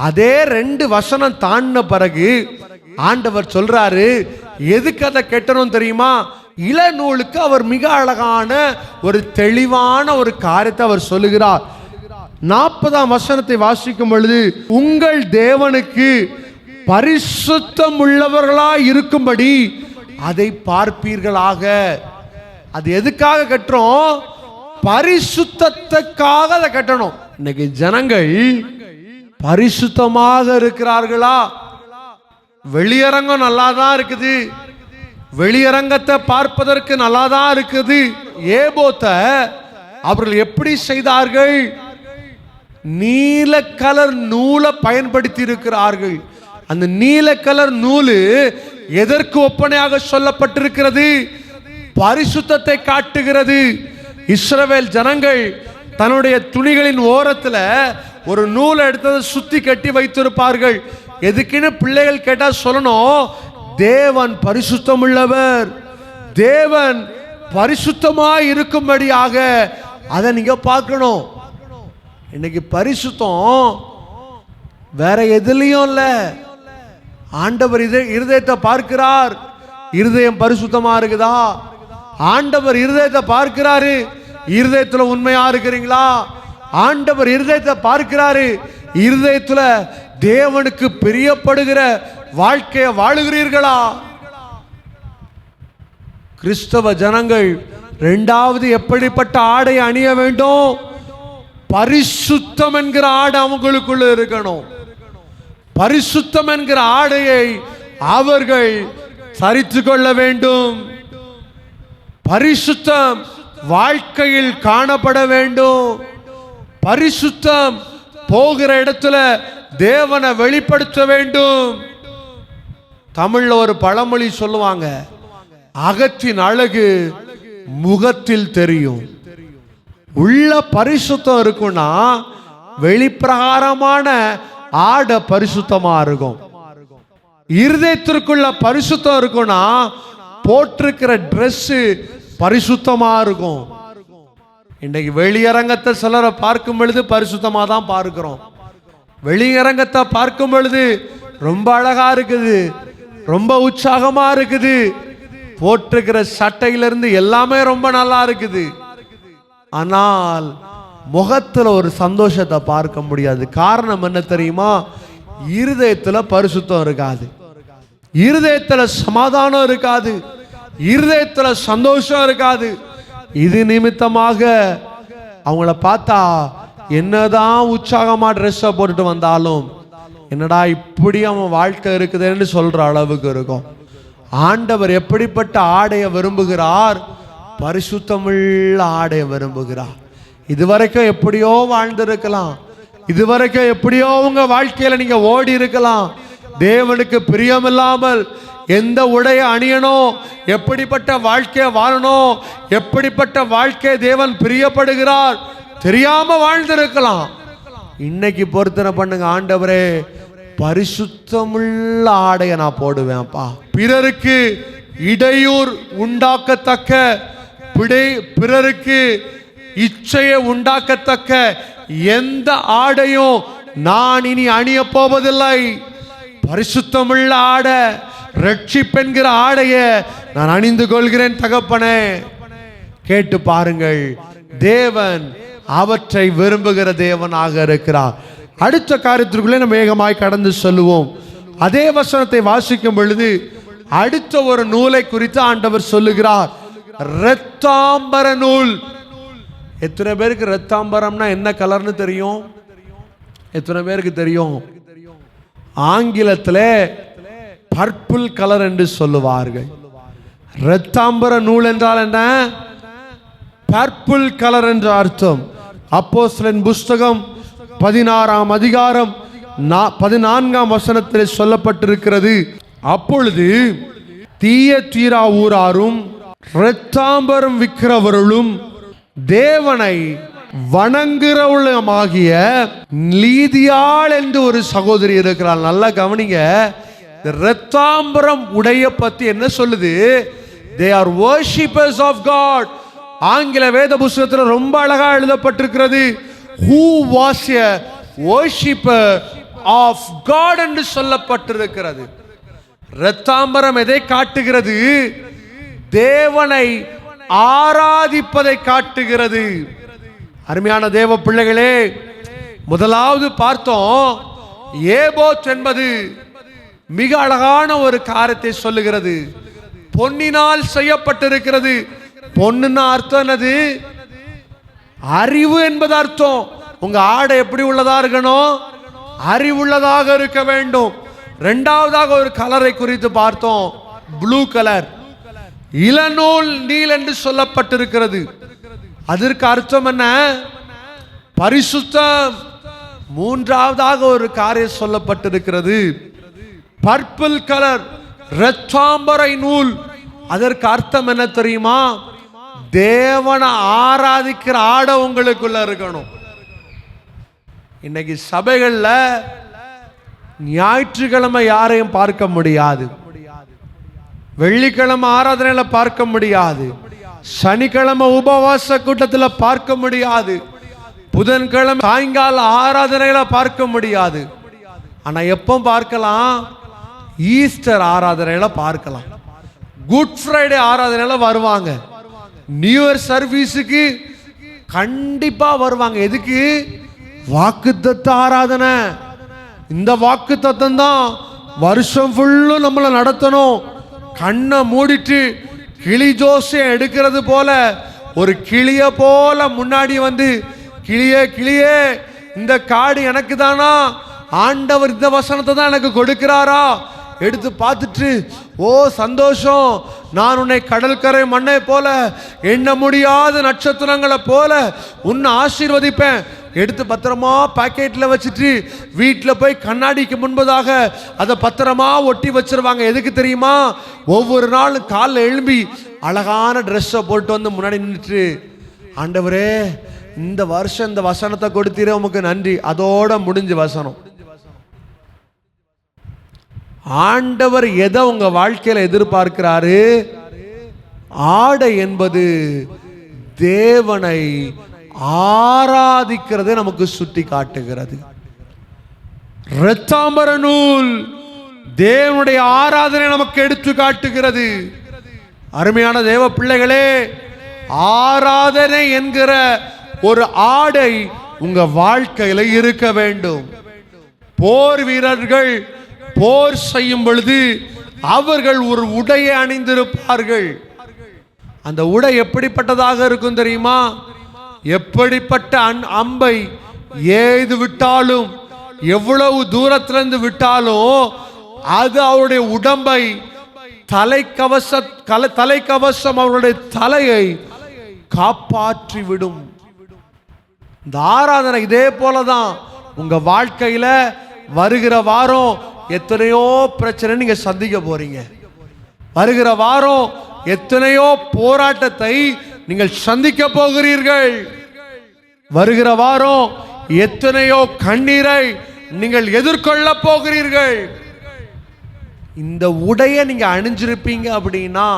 அதே 2 வசனம் தாண்டின பிறகு ஆண்டவர் சொல்றாரு, எதுக்கு அதை கட்டணும் தெரியுமா? இளநூலுக்கு அவர் மிக அழகான ஒரு தெளிவான ஒரு காரியத்தை அவர் சொல்லுகிறார். 40ஆம் வசனத்தை வாசிக்கும் பொழுது, உங்கள் தேவனுக்கு பரிசுத்தம் உள்ளவர்களாய் இருக்கும்படி அதை பார்ப்பீர்களாக. அது எதுக்காக கட்டுறோம்? பரிசுத்தத்துக்காக அதை கட்டணும். இன்னைக்கு ஜனங்கள் பரிசுத்தமாக இருக்கிறார்களா? வெளியரங்கம் நல்லா தான் இருக்குது, வெளியரங்கத்தை பார்ப்பதற்கு நல்லா தான் இருக்குது. ஏபோத்தை அவர்கள் எப்படி செய்தார்கள்? நீல கலர் நூலை பயன்படுத்தி இருக்கிறார்கள். அந்த நீல கலர் நூலு எதற்கு ஒப்பனையாக சொல்லப்பட்டிருக்கிறது? பரிசுத்தத்தை காட்டுகிறது. இஸ்ரவேல் ஜனங்கள் தன்னுடைய துணிகளின் ஓரத்துல ஒரு நூலை எடுத்ததை சுத்தி கட்டி வைத்திருப்பார்கள். எதுக்குன்னு பிள்ளைகள் கேட்டா சொல்லணும், தேவன் பரிசுத்தம் உள்ளவர், தேவன் பரிசுத்தமாய் இருக்கும்படியாக அதை நீங்க பார்க்கணும். இன்னைக்கு பரிசுத்தம் வேற எதுலயும் இல்ல. ஆண்டவர் இருதயத்தை பார்க்கிறார். இருதயம் பரிசுத்தமா இருக்குதா? ஆண்டவர் இருதயத்தை பார்க்கிறாரு. இருதயத்துல உண்மையா இருக்கிறீங்களா? ஆண்டவர் இருதயத்தை பார்க்கிறாரு. இருதயத்துல தேவனுக்கு பிரியப்படுகிற வாழ்க்கையை வாழுகிறீர்களா? கிறிஸ்தவ ஜனங்கள் இரண்டாவது எப்படிப்பட்ட ஆடை அணிய வேண்டும்? பரிசுத்தம் என்கிற ஆடை அவங்களுக்குள்ள இருக்கணும். பரிசுத்தம் என்கிற ஆடையை அவர்கள் தரித்து கொள்ள வேண்டும். பரிசுத்தம் வாழ்க்கையில் காணப்பட வேண்டும். பரிசுத்தம் போகிற இடத்துல தேவனை வெளிப்படுத்த வேண்டும். தமிழ்ல ஒரு பழமொழி சொல்லுவாங்க, அகத்தின் அழகு முகத்தில் தெரியும். உள்ள பரிசுத்தம் இருக்குன்னா வெளிப்பிரகாரமான ஆடை பரிசுத்தமா இருக்கும். இருதயத்திற்குள்ள பரிசுத்தம் இருக்குன்னா போட்டிருக்கிற டிரெஸ் பரிசுத்தமா இருக்கும். இன்றைக்கு வெளியரங்கத்தை சிலரை பார்க்கும் பொழுது பரிசுத்தமா தான் பார்க்கிறோம். வெளியரங்கத்தை பார்க்கும் பொழுது ரொம்ப அழகா இருக்குது, ரொம்ப உற்சாகமா இருக்குது, போட்டிருக்கிற சட்டையிலிருந்து எல்லாமே ரொம்ப நல்லா இருக்குது. ஆனால் முகத்துல ஒரு சந்தோஷத்தை பார்க்க முடியாது. காரணம் என்ன தெரியுமா? இருதயத்துல பரிசுத்தம் இருக்காது, இருதயத்துல சமாதானம் இருக்காது, இருதயத்துல சந்தோஷம் இருக்காது. இது நிமித்தமாக அவங்கள பார்த்தா என்னதான் உற்சாகமா ட்ரெஸ்ஸை போட்டுட்டு வந்தாலும் என்னடா இப்படி அவன் வாழ்க்கை இருக்குதுன்னு சொல்ற அளவுக்கு இருக்கும். ஆண்டவர் எப்படிப்பட்ட ஆடையை விரும்புகிறார்? பரிசுத்தமுள்ள ஆடையை விரும்புகிறார். இதுவரைக்கும் எப்படியோ வாழ்ந்திருக்கலாம், இதுவரைக்கும் எப்படியோ உங்க வாழ்க்கையில நீங்க ஓடி இருக்கலாம். தேவனுக்கு பிரியமில்லாமல் எந்த உடையை அணியணும், எப்படிப்பட்ட வாழ்க்கையை வாழணும், எப்படிப்பட்ட வாழ்க்கையை தேவன் பிரியப்படுகிறார் தெரியாம வாழ்ந்திருக்கலாம். இன்னைக்கு பொருத்தனை பண்ணுங்க, ஆண்டவரே பரிசுத்தமுள்ள ஆடையை நான் போடுவேன்ப்பா. பிறருக்கு இடையூறு உண்டாக்கத்தக்க, பிறருக்கு இச்சையை உண்டாக்கத்தக்க எந்த ஆடையும் நான் இனி அணிய போவதில்லை. பரிசுத்தமுள்ள ஆடை, ரட்சிப்பென்கிற ஆடைய நான் அணிந்து கொள்கிறேன் தகப்பனே. கேட்டு பாருங்கள், தேவன் அவற்றை விரும்புகிற தேவனாக இருக்கிறார். அடுத்த காரியத்திற்குள்ளே நம்ம வேகமாய் கடந்து சொல்லுவோம். அதே வசனத்தை வாசிக்கும் பொழுது அடுத்த ஒரு நூலை குறித்து ஆண்டவர் சொல்லுகிறார், இரத்தாம்பர நூல். எத்தனை பேருக்கு இரத்தாம்பரம்னா என்ன கலர்னு தெரியும்? எத்தனை பேருக்கு தெரியும்? ஆங்கிலத்தில் பர்பிள் கலர் என்று சொல்லுவார்கள். இரத்தாம்பர நூல் என்றால் என்ன? பர்பிள் கலர் என்ற அர்த்தம். அப்போஸ்தலரின் புஸ்தகம் 16ஆம் அதிகாரம் 14ஆம் வசனத்தில் சொல்லப்பட்டிருக்கிறது, அப்பொழுது தீயத்தீரா ஊராரும் இரத்தாம்பரம் விற்கிறவர்களும் தேவனை வணங்குறவளுமாகிய லீதியாள் என்று ஒரு சகோதரி இருக்கிறாள். நல்லா கவனிங்க, இரத்தாம்பரம் உடைய பத்தி என்ன சொல்லுது? They are worshippers of God. ஆங்கில வேத புஸ்தகத்தில் ரொம்ப அழகா எழுதப்பட்டிருக்கிறது, who was a worshipper of God என்று சொல்லப்பட்டிருக்கிறது. இரத்தாம்பரம் எதை காட்டுகிறது? தேவனை ஆராதிப்பதை காட்டுகிறது. அருமையான தேவ பிள்ளைகளே, முதலாவது பார்த்தோம், ஏபோத் என்பது மிக அழகான ஒரு காரியத்தை சொல்லுகிறது. பொன்னினால் செய்யப்பட்டிருக்கிறது. பொன்னுன்னா அர்த்தம் என்னது? அறிவு என்பது அர்த்தம். உங்க ஆடை எப்படி உள்ளதா இருக்கணும்? அறிவுள்ளதாக இருக்க வேண்டும். இரண்டாவதாக ஒரு கலரை குறித்து பார்த்தோம், ப்ளூ கலர், இளநூல் நீல் என்று சொல்லப்பட்டிருக்கிறது. அதற்கு அர்த்தம் என்ன? பரிசுத்தம். மூன்றாவதாக ஒரு காரியம் சொல்லப்பட்டிருக்கிறது, பர்பிள் கலர், இரத்தாம்பரை நூல். அதற்கு அர்த்தம் என்ன தெரியுமா? தேவனை ஆராதிக்கிற ஆடை உங்களுக்குள்ள இருக்கணும். இன்னைக்கு சபைகள்ல ஞாயிற்றுக்கிழமை யாரையும் பார்க்க முடியாது, வெள்ளிக்கிழமை ஆராதனையில பார்க்க முடியாது, சனிக்கிழமை உபவாச கூட்டத்தில் பார்க்க முடியாது, புதன்கிழமை சாயங்கால ஆராதனையில பார்க்க முடியாது. ஆனா எப்போ பார்க்கலாம்? ஈஸ்டர் ஆராதனையில பார்க்கலாம், குட் ஃப்ரைடே ஆராதனையில வருவாங்க, நியூ இயர் சர்வீஸுக்கு கண்டிப்பா வருவாங்க. எதுக்கு? வாக்குத்தத்த ஆராதனை. இந்த வாக்குத்தத்தம் தான் வருஷம் ஃபுல்லும் நம்மளை நடத்தணும். கண்ணை மூடிட்டு கிளி ஜோசியம் எடுக்கிறது போல ஒரு கிளிய போல முன்னாடி வந்து, கிளியே கிளியே இந்த காடு எனக்கு தானா, ஆண்டவர் இந்த வசனத்தை தான் எனக்கு கொடுக்கிறாரா, எடுத்து பார்த்துட்டு ஓ சந்தோஷம், நான் உன்னை கடற்கரை மண்ணை போல எண்ண முடியாத நட்சத்திரங்களை போல உன்னை ஆசீர்வதிப்பேன். எடுத்து பத்திரமா பாக்கெட்டில் வச்சுட்டு வீட்டில் போய் கண்ணாடிக்கு முன்பதாக அதை பத்திரமா ஒட்டி வச்சிருவாங்க. எதுக்கு தெரியுமா? ஒவ்வொரு நாளும் காலைல எழும்பி அழகான ட்ரெஸ்ஸை போட்டு வந்து முன்னாடி நின்றுட்டு, ஆண்டவரே இந்த வருஷம் இந்த வசனத்தை கொடுத்தீரே உமக்கு நன்றி. அதோட முடிஞ்ச வசனம். ஆண்டவர் எதை உங்க வாழ்க்கையில எதிர்பார்க்கிறாரு? ஆடை என்பது தேவனை ஆராதிக்கிறதை நமக்கு சுட்டி காட்டுகிறது. இரத்தாம்பர நூல் தேவனுடைய ஆராதனை நமக்கு எடுத்து காட்டுகிறது. அருமையான தேவ பிள்ளைகளே, ஆராதனை என்கிற ஒரு ஆடை உங்க வாழ்க்கையில இருக்க வேண்டும். போர் வீரர்கள் போர் செய்யும் பொழுது அவர்கள் ஒரு உடையை அணிந்திருப்பார்கள். அந்த உடை எப்படிப்பட்டதாக இருக்கும் தெரியுமா? எப்படிப்பட்ட அம்பை ஏது விட்டாலும், எவ்வளவு தூரத்திலிருந்து விட்டாலும் அது அவருடைய உடம்பை, தலைக்கவசம் அவருடைய தலையை காப்பாற்றி விடும். இந்த ஆராதனை இதே போலதான் உங்க வாழ்க்கையில வருகிற வாரம் எத்தனையோ பிரச்சனை நீங்க சந்திக்க போறீங்க. வருகிற வாரம் எத்தனையோ போராட்டத்தை நீங்கள் சந்திக்க போகிறீர்கள். வருகிற வாரம் எத்தனையோ கண்ணீரை நீங்கள் எதிர்கொள்ள போகிறீர்கள். இந்த உடைய நீங்க அணிஞ்சிருப்பீங்க அப்படின்னா,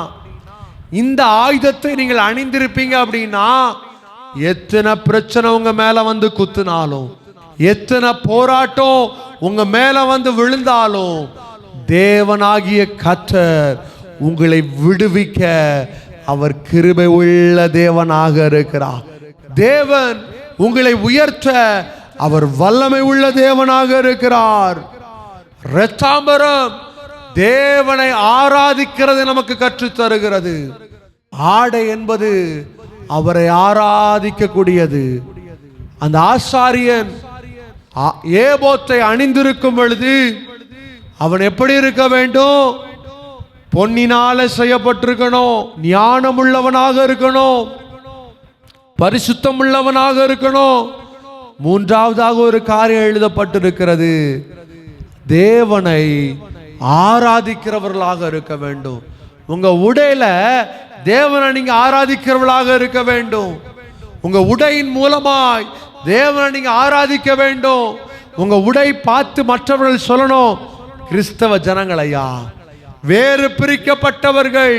இந்த ஆயுதத்தை நீங்கள் அணிந்திருப்பீங்க அப்படின்னா, எத்தனை பிரச்சனை உங்க மேல வந்து குத்துனாலும், எத்தனை போராட்டம் உங்க மேல வந்து விழுந்தாலும் தேவனாகிய கர்த்தர் உங்களை விடுவிக்க அவர் கிருபை உள்ள தேவனாக இருக்கிறார். தேவன் உங்களை உயர்த்த அவர் வல்லமை உள்ள தேவனாக இருக்கிறார். இரத்தாம்பரம் தேவனை ஆராதிக்கிறது நமக்கு கற்றுத் தருகிறது. ஆடை என்பது அவரை ஆராதிக்க கூடியது. அந்த ஆசாரியன் ஏபோத்தை அணிந்திருக்கும் பொழுது அவன் எப்படி இருக்க வேண்டும்? பொன்னினால செய்யப்பட்டிருக்கணும், ஞானம் உள்ளவனாக இருக்கணும், பரிசுத்தம் உள்ளவனாக இருக்கணும். மூன்றாவதாக ஒரு காரியம் எழுதப்பட்டிருக்கிறது, தேவனை ஆராதிக்கிறவர்களாக இருக்க வேண்டும். உங்க உடையில தேவனை நீங்க ஆராதிக்கிறவர்களாக இருக்க வேண்டும். உங்க உடையின் மூலமாய் தேவனை நீங்க ஆராதிக்க வேண்டும். உங்க உடை பார்த்து மற்றவர்கள் சொல்லணும், கிறிஸ்தவ ஜனங்கள் ஐயா, வேறு பிரிக்கப்பட்டவர்கள்,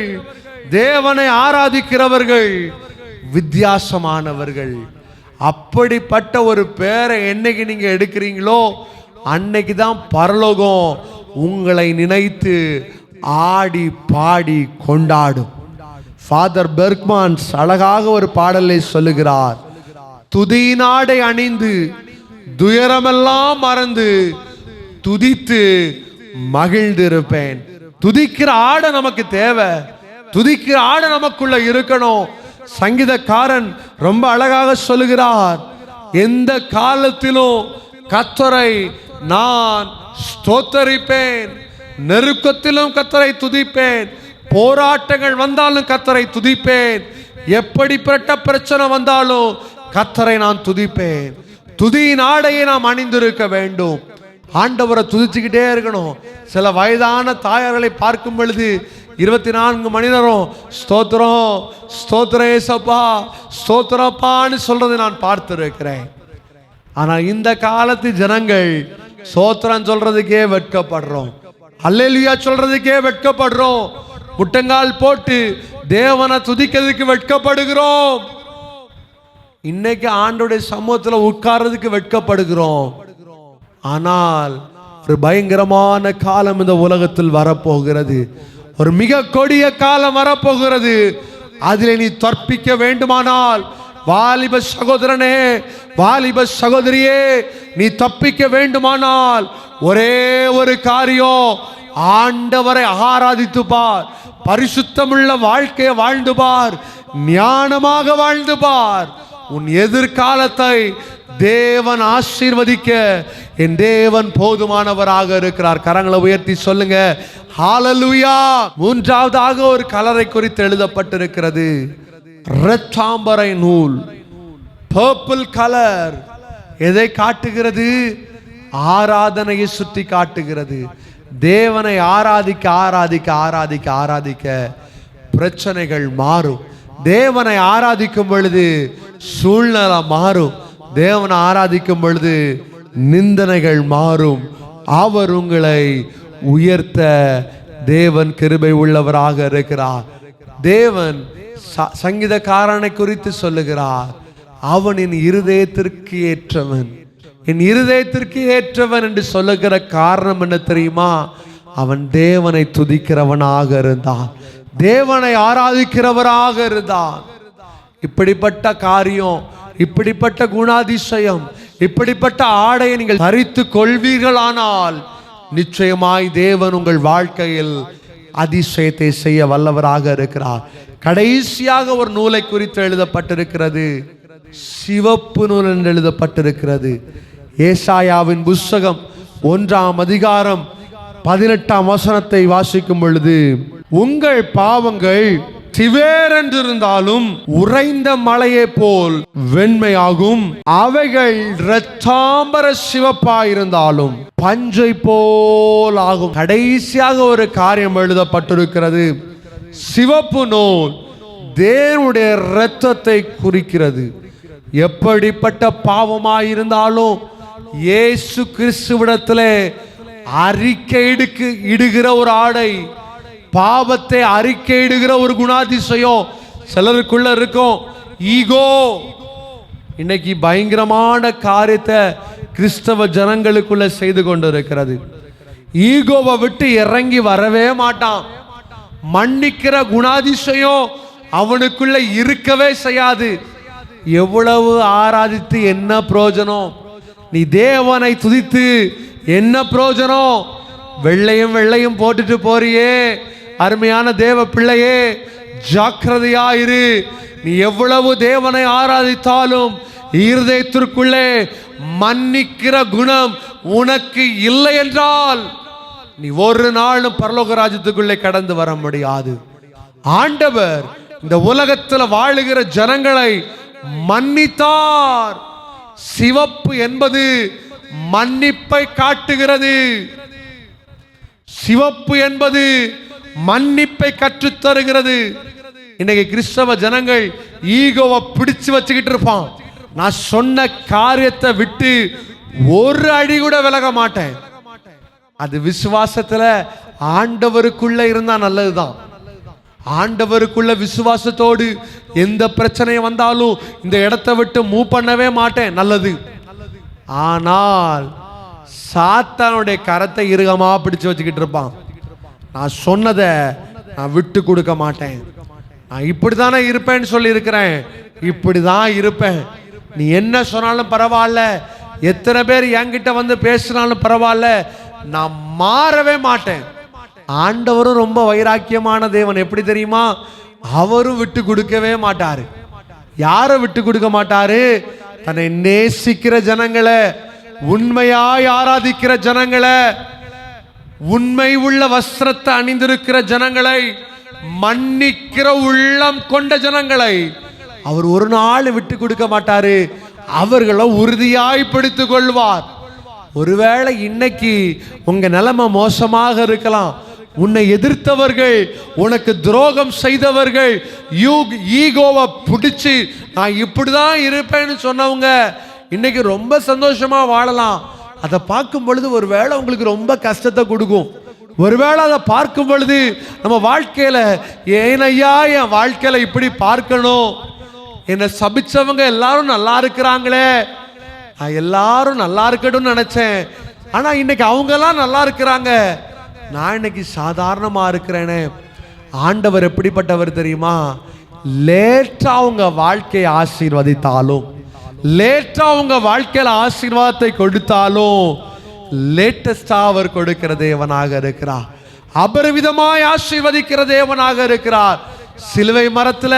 தேவனை ஆராதிக்கிறவர்கள், வித்தியாசமானவர்கள். அப்படிப்பட்ட ஒரு பேரை என்னைக்கு நீங்க எடுக்கிறீங்களோ அன்னைக்கு தான் பரலோகம் உங்களை நினைத்து ஆடி பாடி கொண்டாடும். ஃபாதர் பெர்க்மான்ஸ் அழகாக ஒரு பாடலை சொல்லுகிறார், துதியினாடை அணிந்து துயரமெல்லாம் மறந்து துதித்து மகிழ்ந்திருப்பேன். துதிக்கிற ஆடை நமக்கு தேவை, துதிக்கிற ஆடை நமக்குள்ள இருக்கணும். சங்கீதக்காரன் ரொம்ப அழகாக சொல்லுகிறார், எந்த காலத்திலும் கர்த்தரை நான் ஸ்தோத்தரிப்பேன், நெருக்கத்திலும் கர்த்தரை துதிப்பேன், போராட்டங்கள் வந்தாலும் கர்த்தரை துதிப்பேன், எப்படிப்பட்ட பிரச்சனை வந்தாலும் கர்த்தரை நான் துதிப்பேன். துதியின் ஆடையை நாம் அணிந்திருக்க வேண்டும். ஆண்டவரை துதிச்சுக்கிட்டே இருக்கணும். சில வயதான தாயார்களை பார்க்கும் பொழுது 24 மணி நேரம் ஸ்தோத்திரம் ஸ்தோத்திரம் ஏசப்பா ஸ்தோத்திரப்பான்னு சொல்றதை நான் பார்த்திருக்கிறேன். ஆனால் இந்த காலத்து ஜனங்கள் ஸ்தோத்திரம் சொல்றதுக்கே வெட்கப்படுறோம், அல்லேலூயா சொல்றதுக்கே வெட்கப்படுறோம், முட்டங்கால் போட்டு தேவனை துதிக்கிறதுக்கு வெட்கப்படுகிறோம். இன்னைக்கு ஆண்டோடைய சமூகத்தில் உட்கார்றதுக்கு வெட்கப்படுகிறோம். ஆனால் ஒரு பயங்கரமான காலம் இந்த உலகத்தில் வரப்போகிறது, ஒரு மிக கொடிய காலம் வரப்போகிறது. அதில் நீ தப்பிக்க வேண்டுமானால் வாலிப சகோதரனே, வாலிப சகோதரியே, நீ தப்பிக்க வேண்டுமானால் ஒரே ஒரு காரியம், ஆண்டவரை ஆராதித்து பார், பரிசுத்தமுள்ள வாழ்க்கையை வாழ்ந்து பார், ஞானமாக வாழ்ந்து பார். உன் எதிர்காலத்தை தேவன் ஆசீர்வதிக்க என் தேவன் போதுமானவராக இருக்கிறார். கரங்களை உயர்த்தி சொல்லுங்க ஹalleluya. மூன்றாவதாக ஒரு கலரை குறித்து எழுதப்பட்டிருக்கிறது, இரத்தாம்பரை நூல், பர்பிள் கலர். எதை காட்டுகிறது? ஆராதனையை சுற்றி காட்டுகிறது. தேவனை ஆராதிக்க ஆராதிக்க ஆராதிக்க ஆராதிக்க பிரச்சனைகள் மாறும். தேவனை ஆராதிக்கும் பொழுது சூழ்நிலை மாறும். தேவனை ஆராதிக்கும் பொழுது நிந்தனைகள் மாறும். அவர் உங்களை உயர்த்த தேவன் கிருபை உள்ளவராக இருக்கிறார். தேவன் சங்கீதக்காரனை குறித்து சொல்லுகிறார், அவன் என் இருதயத்திற்கு ஏற்றவன், என் இருதயத்திற்கு ஏற்றவன் என்று சொல்லுகிற காரணம் என்ன தெரியுமா? அவன் தேவனை துதிக்கிறவனாக இருந்தான், தேவனை ஆராதிக்கிறவராக இருந்தான். இப்படிப்பட்ட காரியம், இப்படிப்பட்ட குணாதிசயம், இப்படிப்பட்ட ஆடையை நீங்கள் தரித்து கொள்வீர்களானால் நிச்சயமாய் தேவன் உங்கள் வாழ்க்கையில் அதிசயத்தை செய்ய வல்லவராக இருக்கிறார். கடைசியாக ஒரு நூலை குறித்து எழுதப்பட்டிருக்கிறது, சிவப்பு நூல் என்று எழுதப்பட்டிருக்கிறது. ஏசாயாவின் புஸ்தகம் 1ஆம் அதிகாரம் 18ஆம் வசனத்தை வாசிக்கும் பொழுது, உங்கள் பாவங்கள் சிவேரென்றிருந்தாலும் உறைந்த மலையை போல் வெண்மையாகும், அவைகள் இரத்தாம்பர சிவப்பாயிருந்தாலும் பஞ்சை போல் ஆகும். கடைசியாக ஒரு காரியம் எழுதப்பட்டிருக்கிறது, சிவப்பு நூல் தேவனுடைய இரத்தத்தை குறிக்கிறது. எப்படிப்பட்ட பாவமாயிருந்தாலும் இயேசு கிறிஸ்துவிடத்திலே அறிக்கை இடுகிற ஒரு ஆடை, பாவத்தை அறிக்கையிடுகிற ஒரு குணாதிசயம் சிலருக்குள்ள இருக்கும். ஈகோ. இன்னைக்கு பயங்கரமான காரியத்தை கிறிஸ்தவ ஜனங்களுக்குள்ள செய்து கொண்டிருக்கிறது. ஈகோவை விட்டு இறங்கி வரவே மாட்டான். மன்னிக்கிற குணாதிசயம் அவனுக்குள்ள இருக்கவே செய்யாது. எவ்வளவு ஆராதித்து என்ன பிரயோஜனம்? நீ தேவனை துதித்து என்ன பிரயோஜனம்? வெள்ளையும் வெள்ளையும் போட்டுட்டு போறியே. அருமையான தேவ பிள்ளையே, ஜாக்கிரதையாயிரு. நீ எவ்வளவு தேவனை ஆராதித்தாலும் இருதயத்திற்குள்ளே மன்னிக்கிற குணம் உனக்கு இல்லை என்றால் நீ ஒரு நாளும் பரலோக ராஜ்யத்துக்குள்ளே கடந்து வர முடியாது. ஆண்டவர் இந்த உலகத்தில் வாழுகிற ஜனங்களை மன்னித்தார். சிவப்பு என்பது மன்னிப்பை காட்டுகிறது. சிவப்பு என்பது மன்னிப்பை கற்றுத்தருகிறது. இன்னைக்கு கிறிஸ்தவ ஜனங்கள் ஈகோவை பிடிச்சு வச்சுக்கிட்டு இருப்பான். நான் சொன்ன காரியத்தை விட்டு ஒரு அடி கூட விலக மாட்டேன். அது விசுவாசத்துல ஆண்டவருக்குள்ள இருந்தா நல்லதுதான். ஆண்டவருக்குள்ள விசுவாசத்தோடு எந்த பிரச்சனை வந்தாலும் இந்த இடத்தை விட்டு மூவ் பண்ணவே மாட்டேன், நல்லது. ஆனால் சாத்தானுடைய கரத்தை இறுகமா பிடிச்சு வச்சுக்கிட்டு இருப்பான். நான் சொன்னதை நான் விட்டு கொடுக்க மாட்டேன். நான் இப்படித்தானே இருப்பேன்னு சொல்லி இருக்கிறேன், இப்படிதான் இருப்பேன். நீ என்ன சொன்னாலும் பரவாயில்ல, எத்தனை பேர் என்கிட்ட வந்து பேசினாலும் பரவாயில்ல, நான் மாறவே மாட்டேன். ஆண்டவரும் ரொம்ப வைராக்கியமான தேவன். எப்படி தெரியுமா? அவரும் விட்டு கொடுக்கவே மாட்டாரு. யாரை விட்டு கொடுக்க மாட்டாரு? தன்னை நேசிக்கிற ஜனங்களை, உண்மையாய் ஆராதிக்கிற ஜனங்களை, உண்மை உள்ள வஸ்திரத்தை அணிந்திருக்கிற ஜனங்களை, மன்னிக்கிற உள்ளம் கொண்ட ஜனங்களை அவர் ஒரு நாள் விட்டு கொடுக்க மாட்டாரு. அவர்களை உறுதியாய் பிடித்துக் கொள்வார். ஒருவேளை இன்னைக்கு உங்க நிலைமை மோசமாக இருக்கலாம். உன்னை எதிர்த்தவர்கள், உனக்கு துரோகம் செய்தவர்கள், ஈகோவை பிடிச்சு நான் இப்படிதான் இருப்பேன்னு சொன்னவங்க இன்னைக்கு ரொம்ப சந்தோஷமா வாழலாம். அதை பார்க்கும் பொழுது ஒருவேளை உங்களுக்கு ரொம்ப கஷ்டத்தை கொடுக்கும். ஒருவேளை அதை பார்க்கும் பொழுது நம்ம வாழ்க்கையில, ஏனையா என் வாழ்க்கையில இப்படி பார்க்கணும், என்னை சபிச்சவங்க எல்லாரும் நல்லா இருக்கிறாங்களே, நான் எல்லாரும் நல்லா இருக்கணும்னு நினைச்சேன், ஆனா இன்னைக்கு அவங்க எல்லாம் நல்லா இருக்கிறாங்க, நான் இன்னைக்கு சாதாரணமா இருக்கிறேனே. ஆண்டவர் எப்படிப்பட்டவர் தெரியுமா? லேட்டா உங்க வாழ்க்கையை ஆசீர்வதித்தாலும், லேட்டா உங்க வாழ்க்கையில ஆசீர்வாதத்தை கொடுத்தாலும், லேட்டஸ்டா அவர் கொடுக்கிற தேவனாக இருக்கிறார். அபரிவிதமாய் ஆசீர்வதிக்கிற தேவனாக இருக்கிறார். சிலுவை மரத்துல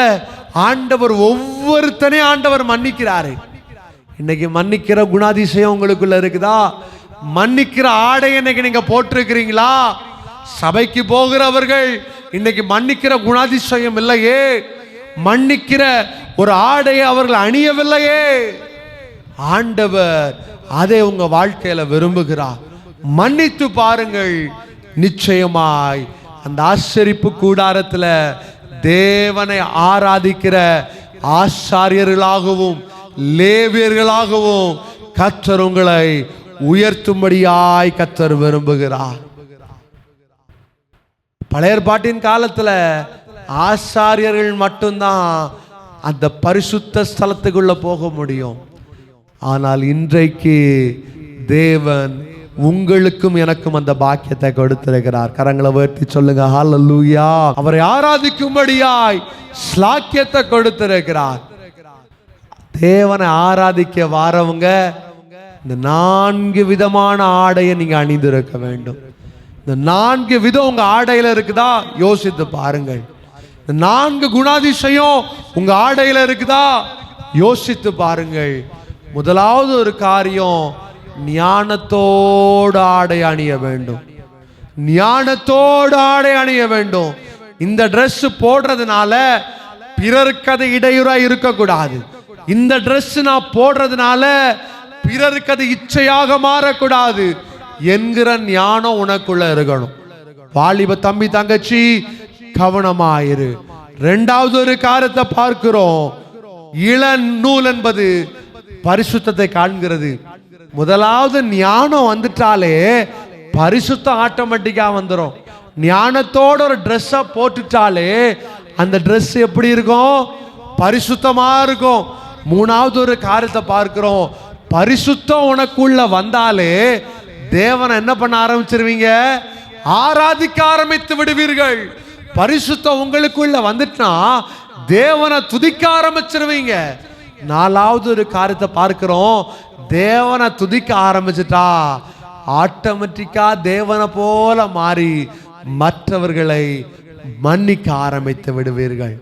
ஆண்டவர் ஒவ்வொருத்தனையும் ஆண்டவர் மன்னிக்கிறாரு. இன்னைக்கு மன்னிக்கிற குணாதிசயம் உங்களுக்குள்ள இருக்குதா? மன்னிக்கிற ஆடை இன்னைக்கு நீங்க போட்டிருக்கிறீங்களா? சபைக்கு போகிறவர்கள் இன்னைக்கு மன்னிக்கிற குணாதிசயம் இல்லையே, மன்னிக்கிற ஒரு ஆடையை அவர்கள் அணியவில்லையே. ஆண்டவர் அதை உங்க வாழ்க்கையில விரும்புகிறார். மன்னித்து பாருங்கள், நிச்சயமாய் அந்த ஆசரிப்பு கூடாரத்துல தேவனை ஆராதிக்கிற ஆசாரியர்களாகவும் லேவியர்களாகவும் கர்த்தர் உங்களை உயர்த்தும்படியாய் கர்த்தர் விரும்புகிறார். பழைய ஏற்பாட்டின் காலத்துல ஆசாரியர்கள் மட்டும்தான் அந்த பரிசுத்த ஸ்தலத்துக்குள்ள போக முடியும். ஆனால் இன்றைக்கு தேவன் உங்களுக்கும் எனக்கும் அந்த பாக்கியத்தை கொடுத்திருக்கிறார். கரங்களை உயர்த்தி சொல்லுங்க, ஹல்லேலூயா. அவரை ஆராதிக்கும்படியாய் ஸ்லாக்கியத்தை கொடுத்திருக்கிறார். தேவனை ஆராதிக்க வாரவங்க இந்த 4 விதமான ஆடையை நீங்க அணிந்திருக்க வேண்டும். இந்த 4 விதம் உங்க ஆடையில இருக்குதா? யோசித்து பாருங்கள். இந்த 4 குணாதிசயம் உங்க ஆடையில இருக்குதா? யோசித்து பாருங்கள். முதலாவது ஒரு காரியம், ஞானத்தோடு ஆடை அணிய வேண்டும். ஞானத்தோடு ஆடை அணிய வேண்டும். இந்த ட்ரெஸ் போடுறதுனால பிறருக்கு அது இடையூறா இருக்கக்கூடாது. இந்த ட்ரெஸ் நான் போடுறதுனால பிறருக்கு அது இச்சையாக மாறக்கூடாது என்கிற ஞானம் உனக்குள்ள இருக்கணும். வாலிப தம்பி தங்கச்சி கவனமாயிரு. இரண்டாவது ஒரு காரியத்தை பார்க்கிறோம். இளநூல் என்பது பரிசுத்தத்தை காண்கிறது. முதலாவது ஞானம் வந்துட்டாலே பரிசுத்தம் ஆட்டோமேட்டிக்கா வந்துடும். ஞானத்தோட ஒரு ட்ரெஸ்ஸை போட்டுட்டாலே அந்த ட்ரெஸ் எப்படி இருக்கும்? பரிசுத்தமா இருக்கும். மூணாவது ஒரு காரியத்தை பார்க்கிறோம். பரிசுத்தம் உனக்குள்ள வந்தாலே தேவனை என்ன பண்ண ஆரம்பிச்சிருவீங்க? ஆராதிக்க ஆரம்பித்து விடுவீர்கள். பரிசுத்தம் உங்களுக்குள்ள வந்துட்டுனா தேவனை துதிக்க ஆரம்பிச்சிருவீங்க. நாலாவது ஒரு காரியத்தை பார்க்கிறோம். தேவனை துதிக்க ஆரம்பிச்சுட்டா ஆட்டோமேட்டிக்கா தேவனை போல மாறி மற்றவர்களை மன்னிக்க ஆரம்பித்து விடுவீர்கள்.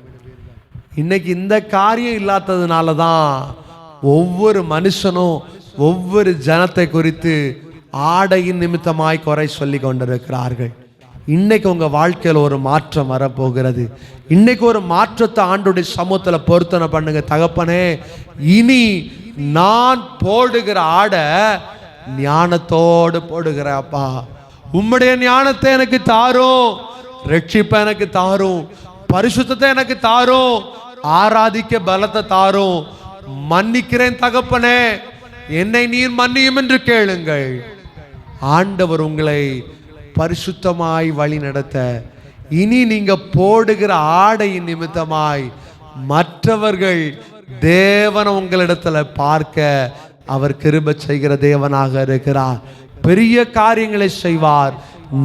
இன்னைக்கு இந்த காரியம் இல்லாததுனால தான் ஒவ்வொரு மனுஷனும் ஒவ்வொரு ஜனத்தை குறித்து ஆடையின் நிமித்தமாய் குறை சொல்லி கொண்டிருக்கிறார்கள். இன்னைக்கு உங்க வாழ்க்கையில் ஒரு மாற்றம் வரப்போகிறது. இன்னைக்கு ஒரு மாற்றத்தை ஆண்டுடைய சமூகத்தில் பொருத்தனை பண்ணுங்க. தகப்பனே, இனி நான் போடுகிற ஆடை ஞானத்தோடு போடுகிற அப்பா, உம்முடைய ஞானத்தை எனக்கு தாரும், ரட்சிப்பை எனக்கு தாரும், பரிசுத்தத்தை எனக்கு தாரும், ஆராதிக்க பலத்தை தாரும். மன்னிக்கிறேன் தகப்பனே, என்னை நீர் மன்னியும் என்று கேளுங்கள். ஆண்டவர் உங்களை பரிசுத்தமாய் வழி நடத்த, இனி நீங்க போடுகிற ஆடையின் நிமித்தமாய் மற்றவர்கள் தேவனை உங்களிடத்துல பார்க்க அவர் கிருபை செய்கிற தேவனாக இருக்கிறார். பெரிய காரியங்களை செய்வார்.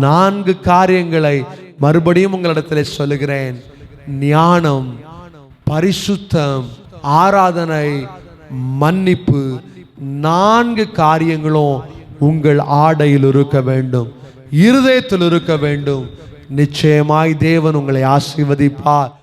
4 காரியங்களை மறுபடியும் உங்களிடத்துல சொல்லுகிறேன். ஞானம், பரிசுத்தம், ஆராதனை, மன்னிப்பு, 4 காரியங்களும் உங்கள் ஆடையில் இருக்க வேண்டும், இருதயத்தில் இருக்க வேண்டும். நிச்சயமாய் தேவன் உங்களை ஆசீர்வதிப்பார்.